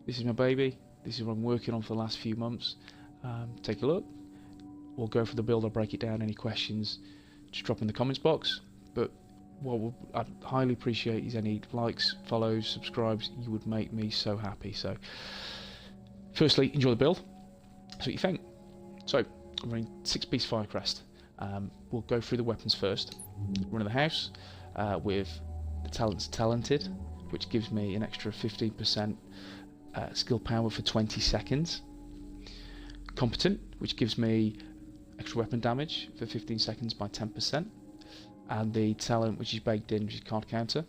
This is my baby. This is what I'm working on for the last few months. Take a look. We'll go for the build. I'll break it down. Any questions, just drop in the comments box. But what I'd highly appreciate is any likes, follows, subscribes. You would make me so happy. So, firstly, enjoy the build. See what you think. So, I'm running 6-piece Firecrest. We'll go through the weapons first. Running the house with the talent's talented, which gives me an extra 15% skill power for 20 seconds. Competent, which gives me extra weapon damage for 15 seconds by 10%. And the talent, which is baked in, which is card counter.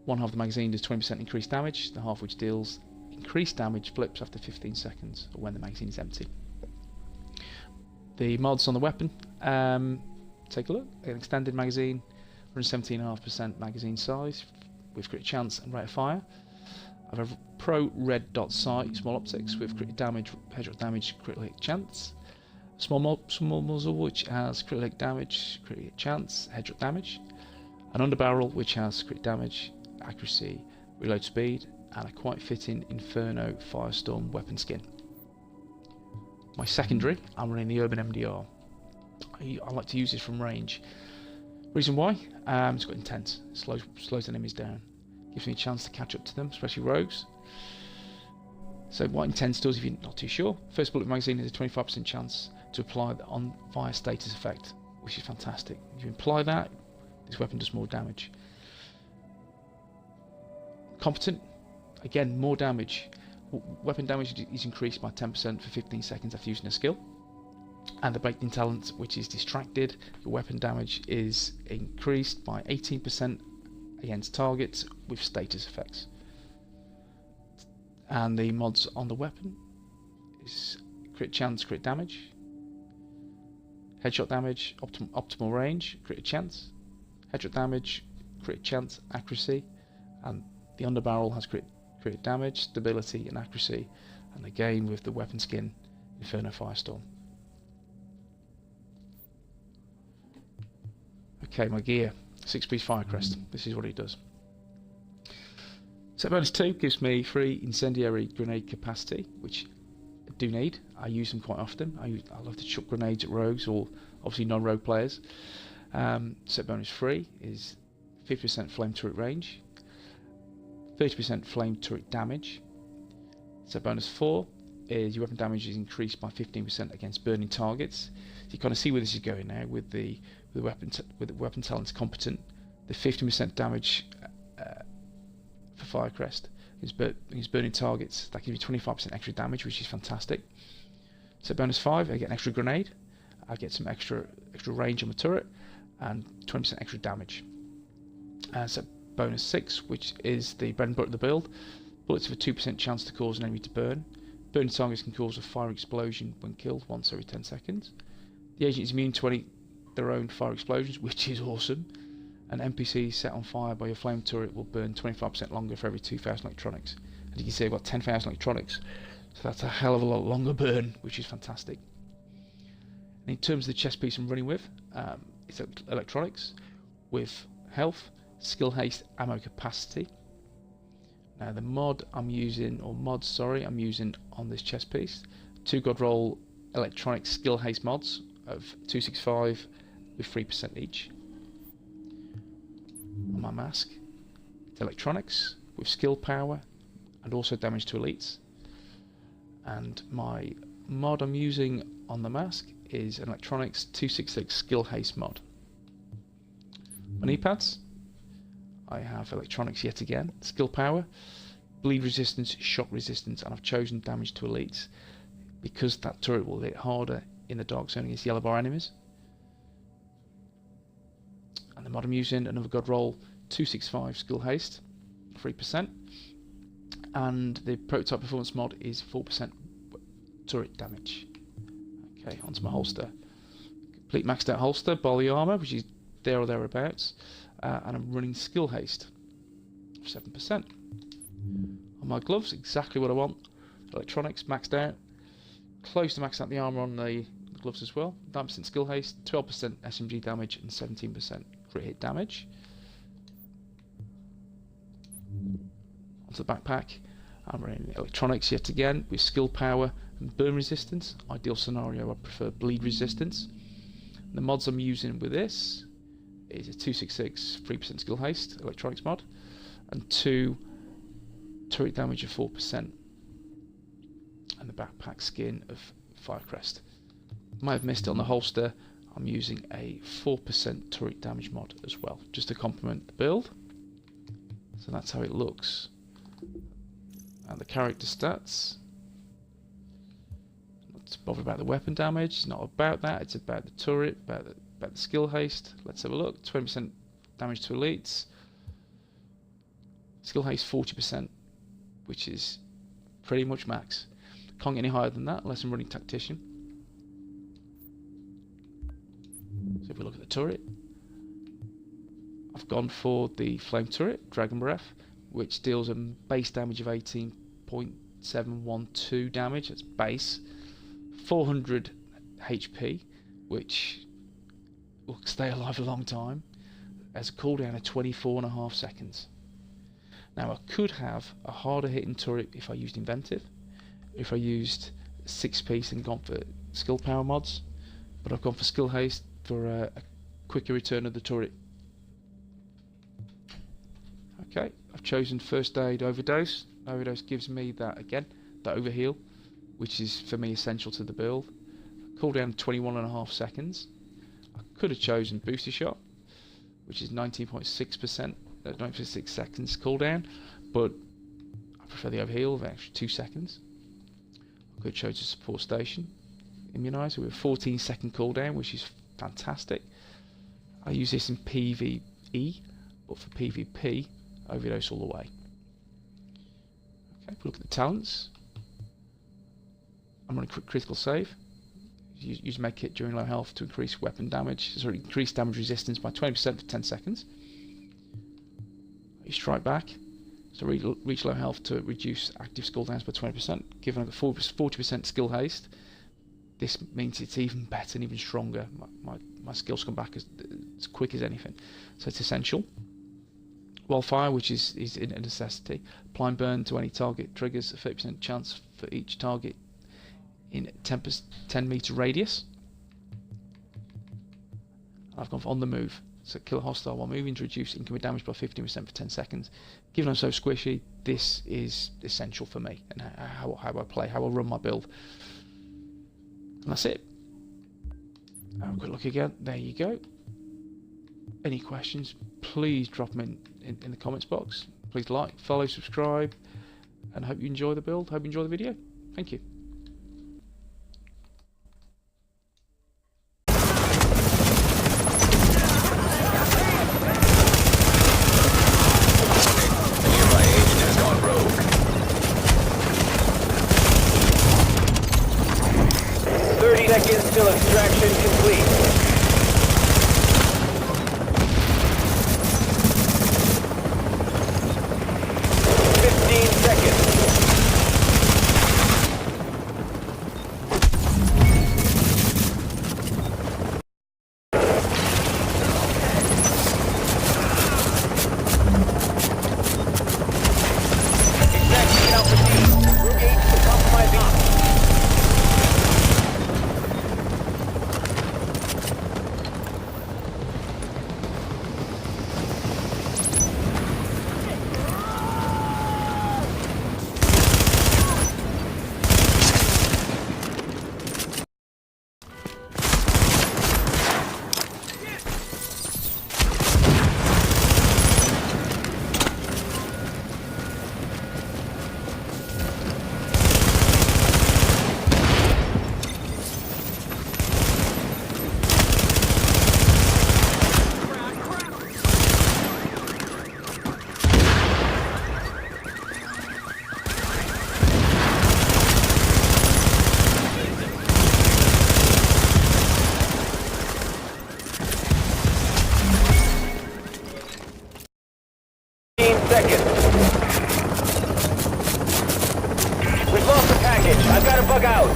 One half of the magazine does 20% increased damage. The half which deals increased damage flips after 15 seconds or when the magazine is empty. The mods on the weapon, take a look. An extended magazine, 117.5% magazine size with crit chance and rate of fire. I have a pro red dot sight, small optics with crit damage, headshot damage, crit hit chance. Small muzzle which has crit hit damage, crit hit chance, headshot damage. An underbarrel which has crit damage, accuracy, reload speed, and a quite fitting Inferno Firestorm weapon skin. My secondary, I'm running the Urban MDR. I like to use this from range. Reason why? It's got intense. It slows enemies down. Gives me a chance to catch up to them, especially rogues. So what intense does, if you're not too sure, first bullet magazine has a 25% chance to apply the on fire status effect, which is fantastic. If you apply that, this weapon does more damage. Competent, again, more damage. Weapon damage is increased by 10% for 15 seconds after using a skill. And the baked in talent, which is distracted, your weapon damage is increased by 18% against targets with status effects. And the mods on the weapon is crit chance, crit damage, headshot damage, optimal range, crit chance, headshot damage, crit chance, accuracy, and the underbarrel has crit damage, stability, and accuracy, and again with the weapon skin, Inferno Firestorm. Okay, my gear, 6-piece Firecrest. This is what it does. Set bonus 2 gives me 3 incendiary grenade capacity, which I do need. I use them quite often. I love to chuck grenades at rogues or obviously non-rogue players. Set bonus 3 is 50% flame turret range, 30% flame turret damage. Set bonus 4 is your weapon damage is increased by 15% against burning targets. So you kind of see where this is going now with the weapon talents competent. The 15% damage for Firecrest against burning targets, that gives you 25% extra damage, which is fantastic. So bonus 5, I get an extra grenade, I get some extra range on my turret, and 20% extra damage. So bonus 6, which is the bread and butter of the build, bullets have a 2% chance to cause an enemy to burn. Burning targets can cause a fire explosion when killed once every 10 seconds. The agent is immune to their own fire explosions, which is awesome. An NPC set on fire by your flame turret will burn 25% longer for every 2,000 electronics. And you can see I've got 10,000 electronics, so that's a hell of a lot longer burn, which is fantastic. And in terms of the chest piece I'm running with, it's electronics with health, skill haste, ammo capacity. Now the mod I'm using, I'm using on this chest piece, 2 God Roll electronic skill haste mods of 265 with 3% each. On my mask, it's electronics with skill power and also damage to elites. And my mod I'm using on the mask is an electronics 266 skill haste mod. On knee pads, I have electronics yet again, skill power, bleed resistance, shock resistance, and I've chosen damage to elites because that turret will hit harder in the dark zone against yellow bar enemies. And the mod I'm using, another God Roll 265 skill haste, 3%, and the prototype performance mod is 4% turret damage. Okay, onto my holster. Complete maxed out holster, body armor, which is there or thereabouts, and I'm running skill haste, 7%. On my gloves, exactly what I want. Electronics maxed out, close to maxed out the armor on the gloves as well. 9% skill haste, 12% SMG damage, and 17% crit hit damage. Onto the backpack, I'm running electronics yet again with skill power and burn resistance. Ideal scenario, I prefer bleed resistance. The mods I'm using with this is a 266 3% skill haste electronics mod and 2 turret damage of 4% and the backpack skin of Firecrest. Might have missed it on the holster. I'm using a 4% turret damage mod as well, just to complement the build. So that's how it looks. And the character stats. Not bothered about the weapon damage. It's not about that. It's about the turret, about the skill haste. Let's have a look. 20% damage to elites. Skill haste 40%, which is pretty much max. Can't get any higher than that unless I'm running tactician. So if we look at the turret, I've gone for the flame turret, Dragon Breath, which deals a base damage of 18.712 damage. That's base. 400 HP, which will stay alive a long time. Has a cooldown of 24.5 seconds. Now I could have a harder hitting turret if I used Inventive, if I used 6-piece and gone for skill power mods, but I've gone for skill haste for a quicker return of the turret. Okay, I've chosen first aid overdose. Overdose gives me that again, that overheal, which is for me essential to the build. Cooldown 21.5 seconds. I could have chosen booster shot, which is 19.6%, 96 seconds cooldown, but I prefer the overheal of extra 2 seconds. I could have chosen support station immunizer with a 14-second cooldown, which is fantastic. I use this in PvE, but for PvP, overdose all the way. Okay, if we look at the talents, I'm running critical save. Use med kit during low health to increase weapon damage, increase damage resistance by 20% for 10 seconds. You strike back, so reach low health to reduce active skill downs by 20%. Given I've got 40% skill haste, this means it's even better and even stronger. My skills come back as quick as anything, so it's essential. Wildfire, which is a necessity. Applying burn to any target triggers a 30% chance for each target in 10 meter radius. I've gone for on the move, so kill a hostile while moving to reduce incoming damage by 15% for 10 seconds. Given I'm so squishy, this is essential for me and how I play, how I run my build. And that's it. Have a quick look again. There you go. Any questions, please drop them in the comments box. Please like, follow, subscribe, and hope you enjoy the build. Hope you enjoy the video. Thank you. Seconds till extraction complete. 15 seconds. Extraction out for D. Route 8 to compromise on. 15 seconds. We've lost the package. I've got to bug out.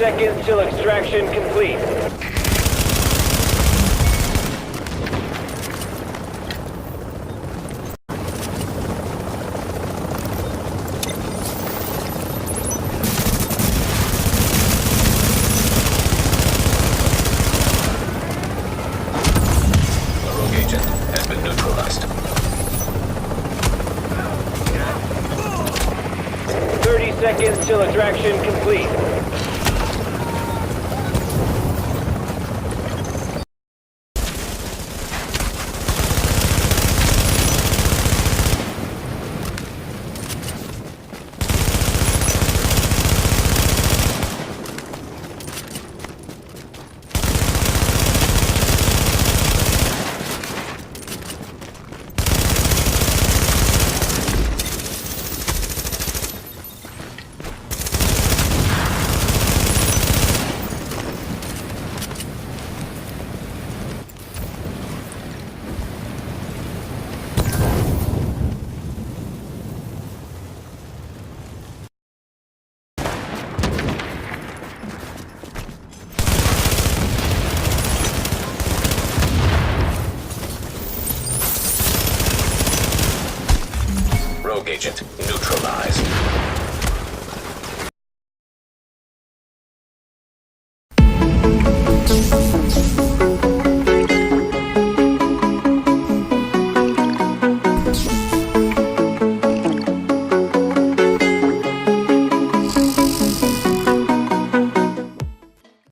seconds till extraction complete. A rogue agent has been neutralized. 30 seconds till extraction complete.